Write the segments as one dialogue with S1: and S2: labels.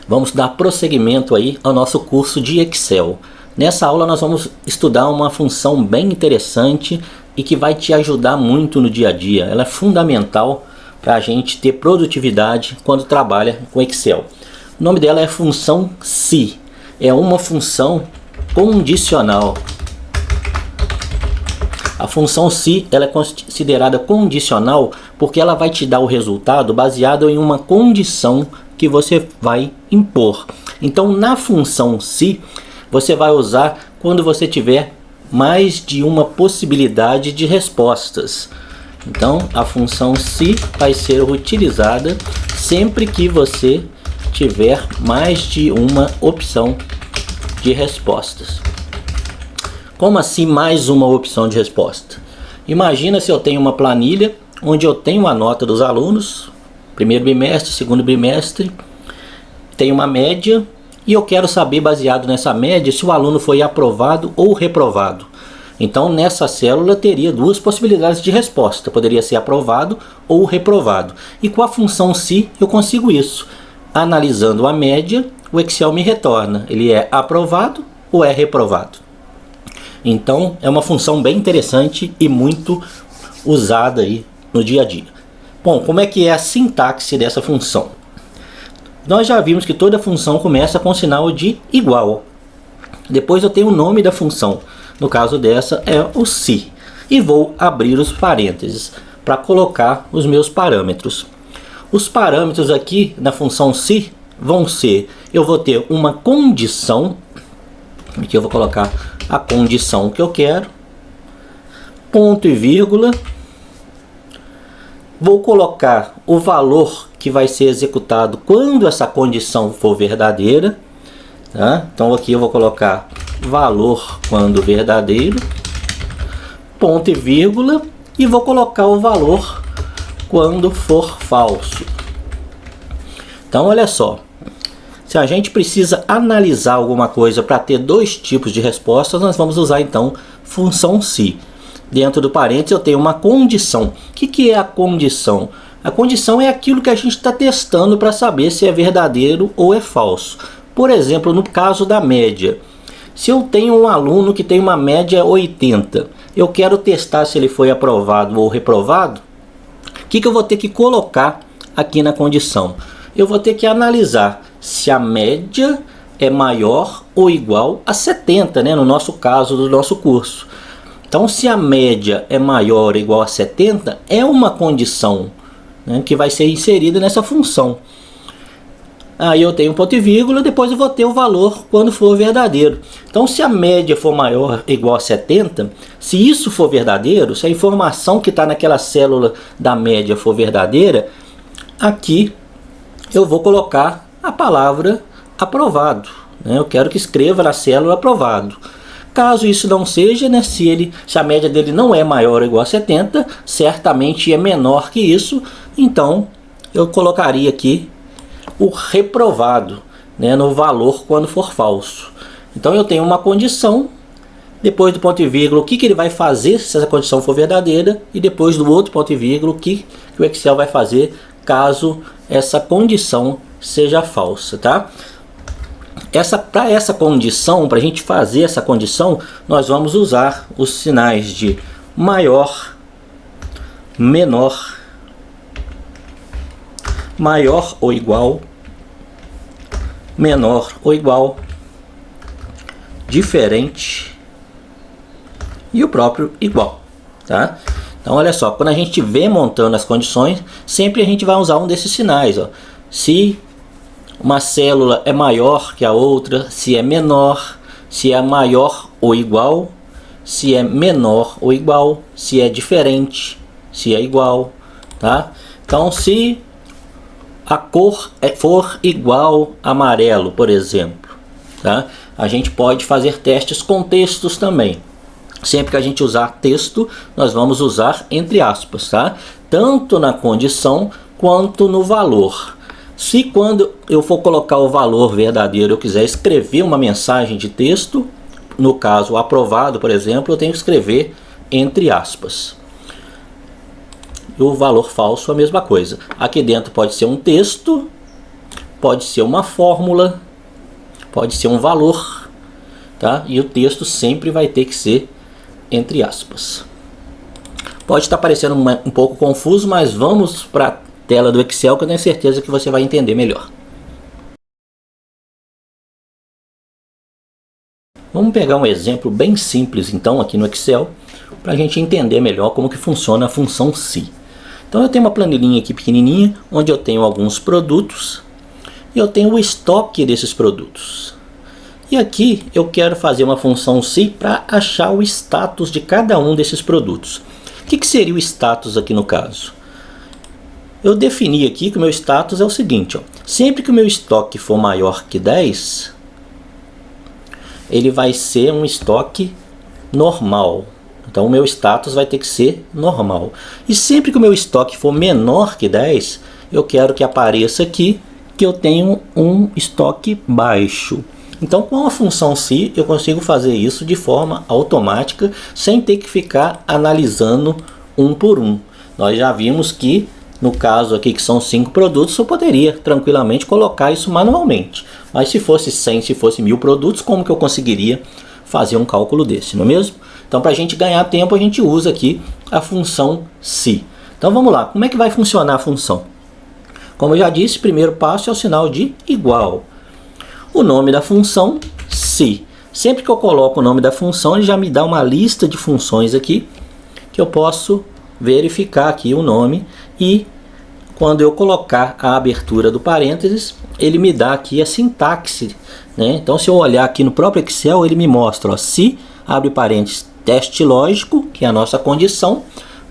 S1: Vamos dar prosseguimento aí ao nosso curso de Excel. Nessa aula nós vamos estudar uma função bem interessante e que vai te ajudar muito no dia a dia. Ela é fundamental para a gente ter produtividade quando trabalha com Excel. O nome dela é função se. É uma função condicional. A função se ela é considerada condicional porque ela vai te dar o resultado baseado em uma condição que você vai impor. Então na função se você vai usar quando você tiver mais de uma possibilidade de respostas. Então a função se vai ser utilizada sempre que você tiver mais de uma opção de respostas. Como assim mais uma opção de resposta? Imagina se eu tenho uma planilha onde eu tenho a nota dos alunos, primeiro bimestre, segundo bimestre, tem uma média e eu quero saber, baseado nessa média, se o aluno foi aprovado ou reprovado. Então nessa célula teria duas possibilidades de resposta, poderia ser aprovado ou reprovado. E com a função se eu consigo isso. Analisando a média, o Excel me retorna, ele é aprovado ou é reprovado. Então é uma função bem interessante e muito usada aí no dia a dia. Bom, como é que é a sintaxe dessa função? Nós já vimos que toda função começa com o sinal de igual. Depois eu tenho o nome da função. No caso dessa é o se. E vou abrir os parênteses para colocar os meus parâmetros. Os parâmetros aqui na função se vão ser, eu vou ter uma condição, aqui eu vou colocar a condição que eu quero, ponto e vírgula, vou colocar o valor que vai ser executado quando essa condição for verdadeira, tá? Então aqui eu vou colocar valor quando verdadeiro, ponto e vírgula, e vou colocar o valor quando for falso. Então olha só, se a gente precisa analisar alguma coisa para ter dois tipos de respostas, nós vamos usar então função se. Dentro do parênteses eu tenho uma condição. O que é a condição? A condição é aquilo que a gente está testando para saber se é verdadeiro ou é falso. Por exemplo, no caso da média. Se eu tenho um aluno que tem uma média 80, eu quero testar se ele foi aprovado ou reprovado, o que eu vou ter que colocar aqui na condição? Eu vou ter que analisar se a média é maior ou igual a 70, né? No nosso caso do nosso curso. Então se a média é maior ou igual a 70, é uma condição, né, que vai ser inserida nessa função. Aí eu tenho um ponto e vírgula, depois eu vou ter o valor quando for verdadeiro. Então se a média for maior ou igual a 70, se isso for verdadeiro, se a informação que está naquela célula da média for verdadeira, aqui eu vou colocar a palavra aprovado, né? Eu quero que escreva na célula aprovado. Caso isso não seja, né, se a média dele não é maior ou igual a 70, certamente é menor que isso, então eu colocaria aqui o reprovado, né, no valor quando for falso. Então eu tenho uma condição, depois do ponto e vírgula o que ele vai fazer se essa condição for verdadeira, e depois do outro ponto e vírgula o que o Excel vai fazer caso essa condição seja falsa, tá? Para essa condição, para a gente fazer essa condição, nós vamos usar os sinais de maior, menor, maior ou igual, menor ou igual, diferente e o próprio igual, tá? Então olha só, quando a gente vem montando as condições, sempre a gente vai usar um desses sinais, ó. Se uma célula é maior que a outra, se é menor, se é maior ou igual, se é menor ou igual, se é diferente, se é igual, tá? Então se a cor for igual a amarelo, por exemplo, tá? A gente pode fazer testes com textos também. Sempre que a gente usar texto, nós vamos usar entre aspas, tá? Tanto na condição quanto no valor. Se quando eu for colocar o valor verdadeiro, eu quiser escrever uma mensagem de texto, no caso aprovado, por exemplo, eu tenho que escrever entre aspas. E o valor falso a mesma coisa. Aqui dentro pode ser um texto, pode ser uma fórmula, pode ser um valor, tá? E o texto sempre vai ter que ser entre aspas. Pode estar parecendo um pouco confuso, mas vamos para a tela do Excel que eu tenho certeza que você vai entender melhor. Vamos pegar um exemplo bem simples então aqui no Excel para a gente entender melhor como que funciona a função se. Então eu tenho uma planilhinha aqui pequenininha onde eu tenho alguns produtos e eu tenho o estoque desses produtos. E aqui eu quero fazer uma função se para achar o status de cada um desses produtos. O que seria o status aqui no caso? Eu defini aqui que o meu status é o seguinte, ó. Sempre que o meu estoque for maior que 10, ele vai ser um estoque normal. Então o meu status vai ter que ser normal. E sempre que o meu estoque for menor que 10, eu quero que apareça aqui que eu tenho um estoque baixo. Então com a função se eu consigo fazer isso de forma automática, sem ter que ficar analisando um por um. Nós já vimos que no caso aqui que são 5 produtos, eu poderia tranquilamente colocar isso manualmente. Mas se fosse 100, se fosse 1000 produtos, como que eu conseguiria fazer um cálculo desse, não é mesmo? Então para a gente ganhar tempo, a gente usa aqui a função se. Então vamos lá, como é que vai funcionar a função? Como eu já disse, primeiro passo é o sinal de igual. O nome da função, se. Sempre que eu coloco o nome da função, ele já me dá uma lista de funções aqui, que eu posso verificar aqui o nome, e quando eu colocar a abertura do parênteses, ele me dá aqui a sintaxe, né? Então se eu olhar aqui no próprio Excel, ele me mostra, ó, se, abre parênteses, teste lógico, que é a nossa condição,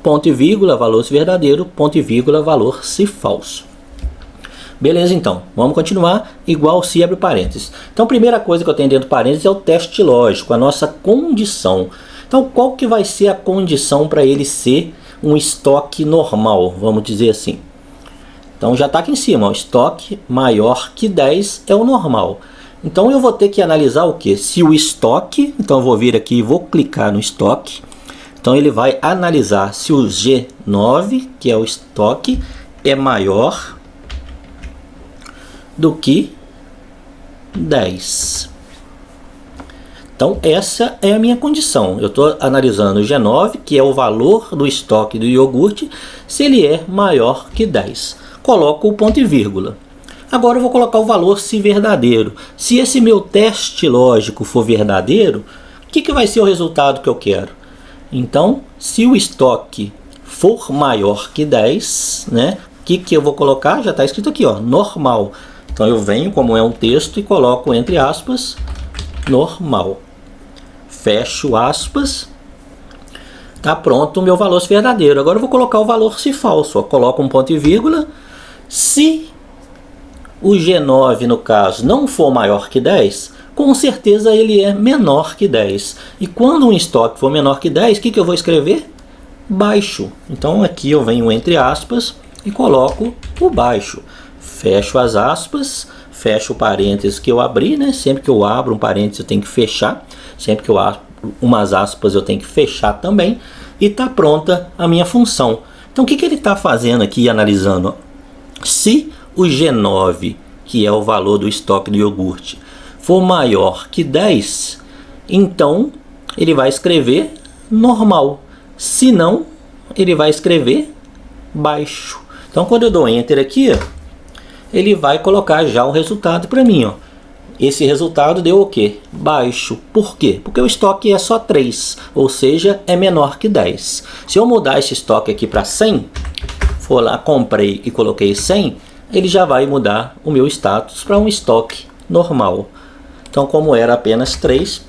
S1: ponto e vírgula, valor se verdadeiro, ponto e vírgula, valor se falso. Beleza, então, vamos continuar, igual se abre parênteses. Então a primeira coisa que eu tenho dentro do parênteses é o teste lógico, a nossa condição. Então qual que vai ser a condição para ele ser um estoque normal, vamos dizer assim? Então já está aqui em cima, ó, estoque maior que 10 é o normal. Então eu vou ter que analisar o que? Se o estoque, então eu vou vir aqui e vou clicar no estoque. Então ele vai analisar se o G9, que é o estoque, é maior do que 10. Então essa é a minha condição. Eu estou analisando o G9, que é o valor do estoque do iogurte, se ele é maior que 10. Coloco o ponto e vírgula. Agora eu vou colocar o valor se verdadeiro. Se esse meu teste lógico for verdadeiro, o que vai ser o resultado que eu quero? Então, se o estoque for maior que 10, né, o que eu vou colocar? Já está escrito aqui, ó, normal. Então eu venho, como é um texto, e coloco entre aspas, normal. Fecho aspas. Tá pronto o meu valor se verdadeiro. Agora eu vou colocar o valor se falso. Ó. Coloco um ponto e vírgula. Se o G9, no caso, não for maior que 10, com certeza ele é menor que 10. E quando um estoque for menor que 10, o que eu vou escrever? Baixo. Então aqui eu venho entre aspas e coloco o baixo. Fecho as aspas, fecho o parênteses que eu abri, né? Sempre que eu abro um parênteses eu tenho que fechar. Sempre que eu abro umas aspas eu tenho que fechar também. E está pronta a minha função. Então o que ele está fazendo aqui, analisando? Se o G9, que é o valor do estoque do iogurte, for maior que 10, então ele vai escrever normal. Se não, ele vai escrever baixo. Então quando eu dou Enter aqui, ele vai colocar já o resultado para mim, ó. Esse resultado deu o quê? Baixo. Por quê? Porque o estoque é só 3, ou seja, é menor que 10. Se eu mudar esse estoque aqui para 100, for lá, comprei e coloquei 100, ele já vai mudar o meu status para um estoque normal. Então, como era apenas 3,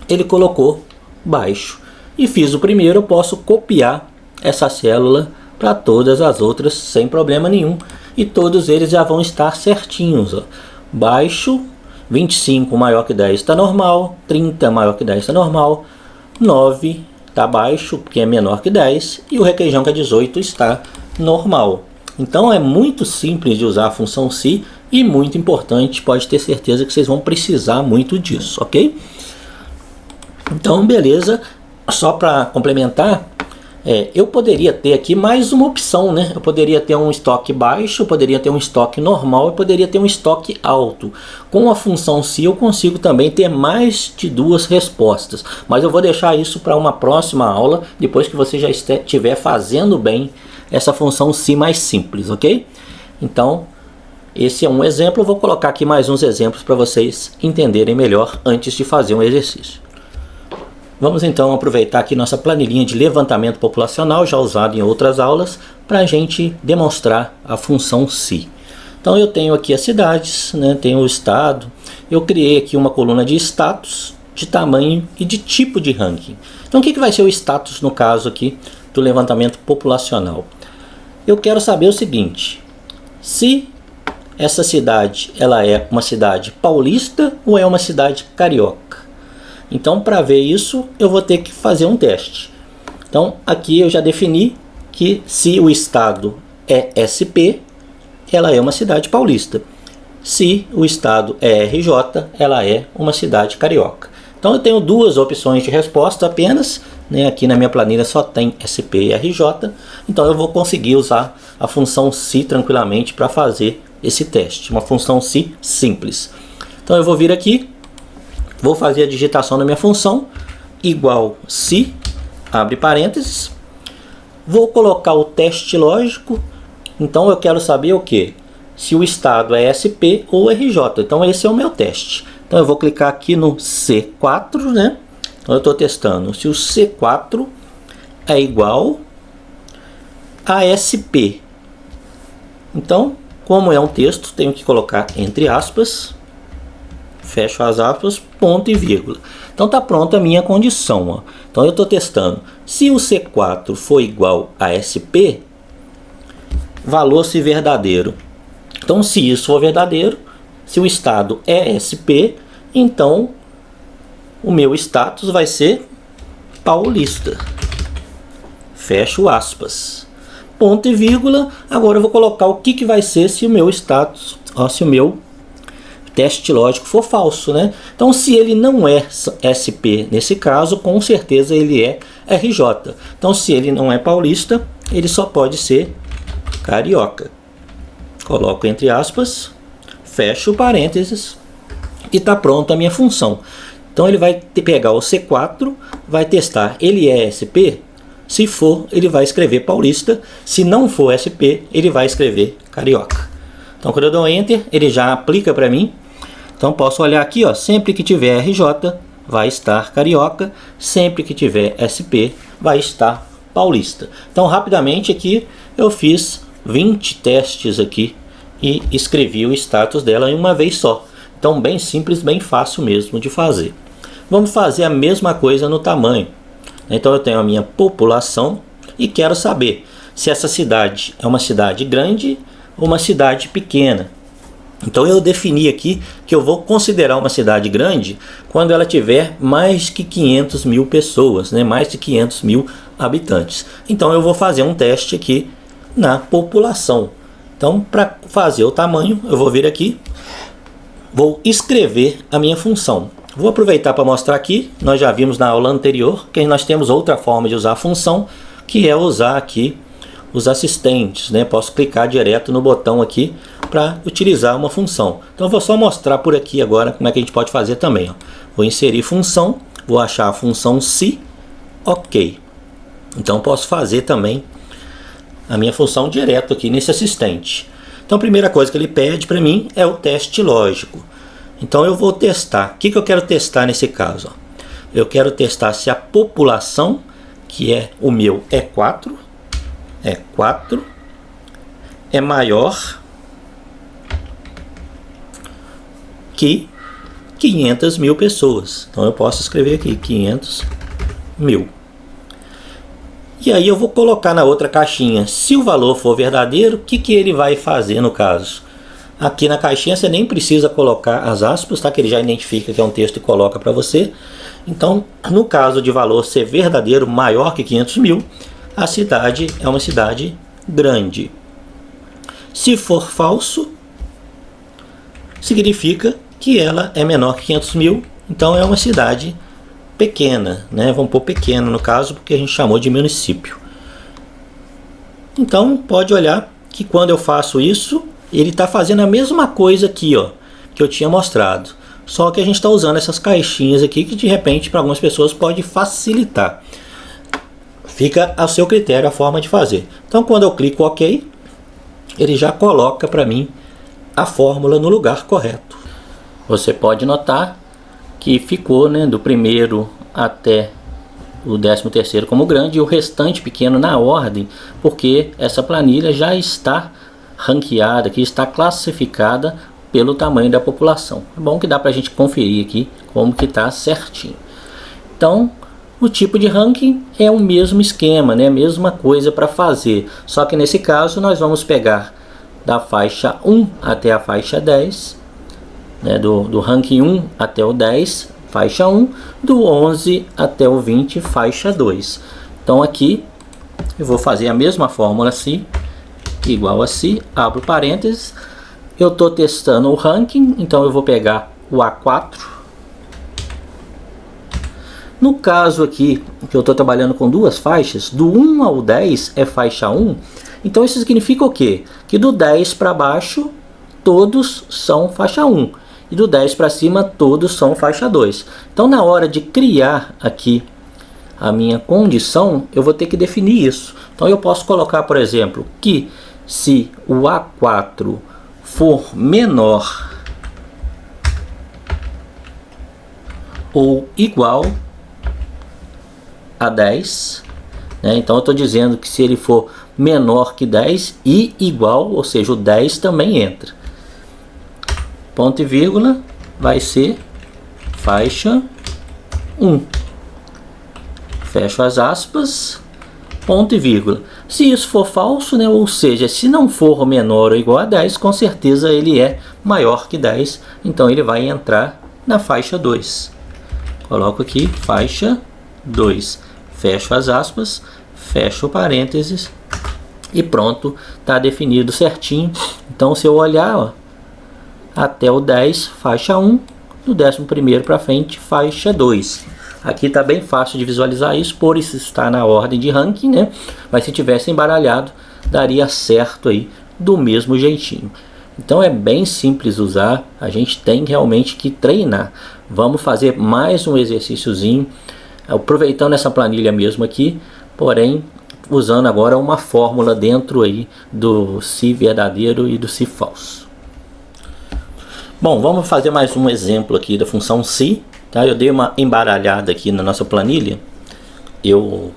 S1: ele colocou baixo. E fiz o primeiro, eu posso copiar essa célula para todas as outras sem problema nenhum. E todos eles já vão estar certinhos, ó. Baixo, 25 maior que 10 está normal, 30 maior que 10 está normal, 9 está baixo porque é menor que 10 e o requeijão que é 18 está normal. Então é muito simples de usar a função se e muito importante, pode ter certeza que vocês vão precisar muito disso, ok? Então beleza, só para complementar, Eu poderia ter aqui mais uma opção, né? Eu poderia ter um estoque baixo, eu poderia ter um estoque normal, eu poderia ter um estoque alto. Com a função se eu consigo também ter mais de duas respostas, mas eu vou deixar isso para uma próxima aula, depois que você já estiver fazendo bem essa função se mais simples, ok? Então, esse é um exemplo, eu vou colocar aqui mais uns exemplos para vocês entenderem melhor antes de fazer um exercício. Vamos então aproveitar aqui nossa planilhinha de levantamento populacional, já usada em outras aulas, para a gente demonstrar a função se. Então eu tenho aqui as cidades, né, tenho o estado, eu criei aqui uma coluna de status, de tamanho e de tipo de ranking. Então o que vai ser o status no caso aqui do levantamento populacional? Eu quero saber o seguinte: se essa cidade ela é uma cidade paulista ou é uma cidade carioca? Então, para ver isso, eu vou ter que fazer um teste. Então, aqui eu já defini que se o estado é SP, ela é uma cidade paulista. Se o estado é RJ, ela é uma cidade carioca. Então, eu tenho duas opções de resposta apenas, né? Aqui na minha planilha só tem SP e RJ. Então, eu vou conseguir usar a função se tranquilamente para fazer esse teste. Uma função se simples. Então, eu vou vir aqui. Vou fazer a digitação da minha função, igual se, abre parênteses. Vou colocar o teste lógico. Então eu quero saber o que? Se o estado é SP ou RJ. Então esse é o meu teste. Então eu vou clicar aqui no C4, né? Então eu estou testando se o C4 é igual a SP. Então, como é um texto, tenho que colocar entre aspas. Fecho as aspas, ponto e vírgula. Então está pronta a minha condição. Ó. Então eu estou testando. Se o C4 for igual a SP, valor se verdadeiro. Então se isso for verdadeiro, se o estado é SP, então o meu status vai ser paulista. Fecho aspas. Ponto e vírgula. Agora eu vou colocar o que vai ser se o meu status, ó, se o meu teste lógico for falso, né? Então, se ele não é SP nesse caso, com certeza ele é RJ. Então, se ele não é paulista, ele só pode ser carioca. Coloco entre aspas, fecho parênteses e está pronta a minha função. Então, ele vai pegar o C4, vai testar, ele é SP? Se for, ele vai escrever paulista. Se não for SP, ele vai escrever carioca. Então, quando eu dou Enter, ele já aplica para mim. Então, posso olhar aqui, ó, sempre que tiver RJ, vai estar carioca. Sempre que tiver SP, vai estar paulista. Então, rapidamente aqui, eu fiz 20 testes aqui e escrevi o status dela em uma vez só. Então, bem simples, bem fácil mesmo de fazer. Vamos fazer a mesma coisa no tamanho. Então, eu tenho a minha população e quero saber se essa cidade é uma cidade grande uma cidade pequena. Então eu defini aqui que eu vou considerar uma cidade grande quando ela tiver mais que 500 mil pessoas, né? Mais de 500 mil habitantes. Então eu vou fazer um teste aqui na população. Então, para fazer o tamanho, eu vou vir aqui, vou escrever a minha função. Vou aproveitar para mostrar aqui, nós já vimos na aula anterior que nós temos outra forma de usar a função, que é usar aqui os assistentes, né? Posso clicar direto no botão aqui para utilizar uma função. Então eu vou só mostrar por aqui agora como é que a gente pode fazer também. Ó. Vou inserir função, vou achar a função se, ok. Então posso fazer também a minha função direto aqui nesse assistente. Então a primeira coisa que ele pede para mim é o teste lógico. Então eu vou testar. O que eu quero testar nesse caso? Ó? Eu quero testar se a população, que é o meu E4, é maior que 500 mil pessoas. Então eu posso escrever aqui 500 mil. E aí eu vou colocar na outra caixinha, se o valor for verdadeiro, o que ele vai fazer no caso? Aqui na caixinha você nem precisa colocar as aspas, tá? Que ele já identifica que é um texto e coloca para você. Então, no caso de valor ser verdadeiro, maior que 500 mil, a cidade é uma cidade grande. Se for falso, significa que ela é menor que 500 mil, então é uma cidade pequena, né? Vamos pôr pequena no caso, porque a gente chamou de município. Então pode olhar que quando eu faço isso, ele está fazendo a mesma coisa aqui, ó, que eu tinha mostrado. Só que a gente está usando essas caixinhas aqui que de repente para algumas pessoas pode facilitar. Fica ao seu critério a forma de fazer. Então quando eu clico OK, ele já coloca para mim a fórmula no lugar correto. Você pode notar que ficou, né, do primeiro até o 13º como grande e o restante pequeno na ordem, porque essa planilha já está ranqueada, aqui está classificada pelo tamanho da população. É bom que dá para a gente conferir aqui como que está certinho. Então, o tipo de ranking é o mesmo esquema, né? A mesma coisa para fazer, só que nesse caso nós vamos pegar da faixa 1 até a faixa 10, né? do ranking 1 até o 10, faixa 1, do 11 até o 20, faixa 2. Então aqui eu vou fazer a mesma fórmula se igual a se, abro parênteses, eu estou testando o ranking, então eu vou pegar o A4. No caso aqui, que eu estou trabalhando com duas faixas, do 1 ao 10 é faixa 1, então isso significa o quê? Que do 10 para baixo, todos são faixa 1, e do 10 para cima, todos são faixa 2. Então na hora de criar aqui a minha condição, eu vou ter que definir isso. Então eu posso colocar, por exemplo, que se o A4 for menor ou igual a 10, né? Então eu estou dizendo que se ele for menor que 10 e igual, ou seja, o 10 também entra. Ponto e vírgula vai ser faixa 1. Fecho as aspas, ponto e vírgula. Se isso for falso, né, ou seja, se não for menor ou igual a 10, com certeza ele é maior que 10, então ele vai entrar na faixa 2. Coloco aqui faixa 2. Fecho as aspas, fecho parênteses e pronto, está definido certinho. Então se eu olhar, ó, até o 10, faixa 1, do 11º para frente, faixa 2. Aqui está bem fácil de visualizar isso, por isso está na ordem de ranking, né? Mas se tivesse embaralhado, daria certo aí do mesmo jeitinho. Então é bem simples usar, a gente tem realmente que treinar. Vamos fazer mais um exercíciozinho, aproveitando essa planilha mesmo aqui, porém usando agora uma fórmula dentro aí do se verdadeiro e do se falso. Bom, vamos fazer mais um exemplo aqui da função se. Tá? Eu dei uma embaralhada aqui na nossa planilha. Eu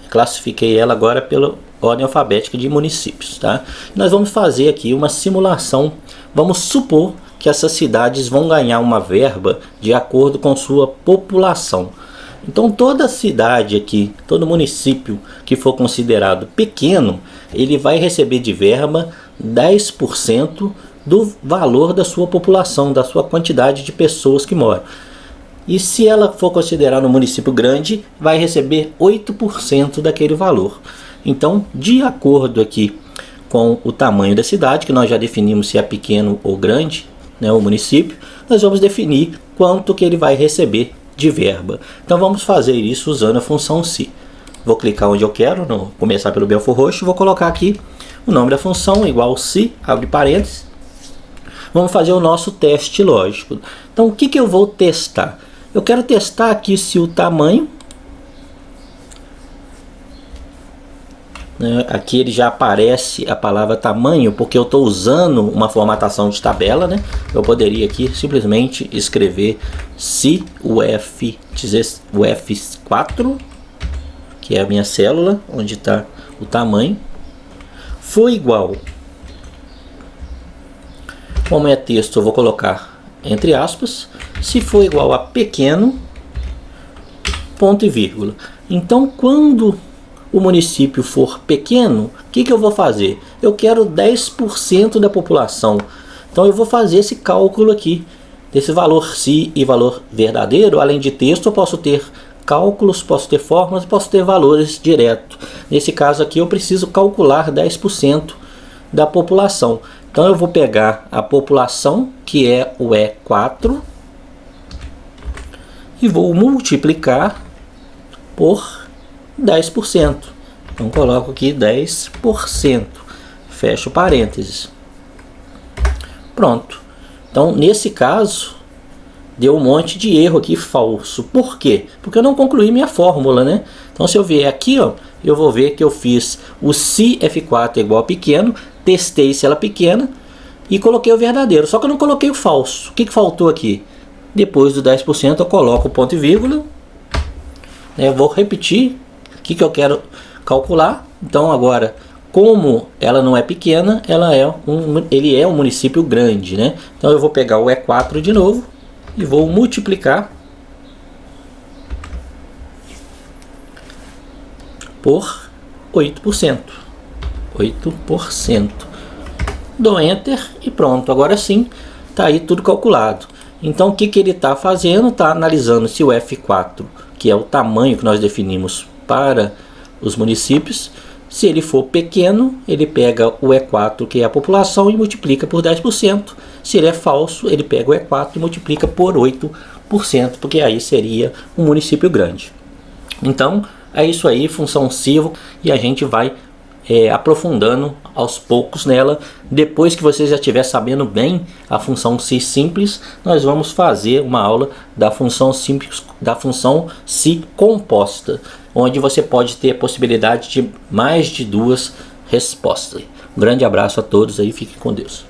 S1: classifiquei ela agora pela ordem alfabética de municípios. Tá? Nós vamos fazer aqui uma simulação. Vamos supor que essas cidades vão ganhar uma verba de acordo com sua população. Então toda cidade aqui, todo município que for considerado pequeno, ele vai receber de verba 10% do valor da sua população, da sua quantidade de pessoas que moram. E se ela for considerada um município grande, vai receber 8% daquele valor. Então, de acordo aqui com o tamanho da cidade, que nós já definimos se é pequeno ou grande, né, o município, nós vamos definir quanto que ele vai receber de verba. Então vamos fazer isso usando a função se. Vou clicar onde eu quero, começar pelo Belfor Roxo, vou colocar aqui o nome da função, igual se, abre parênteses. Vamos fazer o nosso teste lógico. Então o que eu vou testar? Eu quero testar aqui se o tamanho, né, aqui ele já aparece a palavra tamanho, porque eu estou usando uma formatação de tabela, né? Eu poderia aqui simplesmente escrever se o F4, que é a minha célula, onde está o tamanho, for igual. Como é texto, eu vou colocar entre aspas, se for igual a pequeno, ponto e vírgula. Então, quando o município for pequeno, o que eu vou fazer? Eu quero 10% da população. Então, eu vou fazer esse cálculo aqui, desse valor se e valor verdadeiro. Além de texto, eu posso ter cálculos, posso ter fórmulas, posso ter valores direto. Nesse caso aqui, eu preciso calcular 10% da população. Então eu vou pegar a população, que é o E4, e vou multiplicar por 10%. Então coloco aqui 10%, fecho parênteses. Pronto. Então nesse caso deu um monte de erro aqui falso. Por quê? Porque eu não concluí minha fórmula, né? Então se eu vier aqui, ó, eu vou ver que eu fiz o se F4 é igual a pequeno, testei se ela é pequena e coloquei o verdadeiro. Só que eu não coloquei o falso. O que faltou aqui? Depois do 10% eu coloco o ponto e vírgula. Eu vou repetir o que eu quero calcular. Então agora, como ela não é pequena, ele é um município grande, né? Então eu vou pegar o E4 de novo e vou multiplicar por 8%. 8%. Dou Enter e pronto. Agora sim, está aí tudo calculado. Então o que ele está fazendo? Está analisando se o F4, que é o tamanho que nós definimos para os municípios, se ele for pequeno, ele pega o E4, que é a população, e multiplica por 10%. Se ele é falso, ele pega o E4 e multiplica por 8%, porque aí seria um município grande. Então, é isso aí, função civil, e a gente vai aprofundando aos poucos nela. Depois que você já estiver sabendo bem a função si simples, nós vamos fazer uma aula da função simples, da função si composta, onde você pode ter a possibilidade de mais de duas respostas. Um grande abraço a todos aí, fiquem com Deus.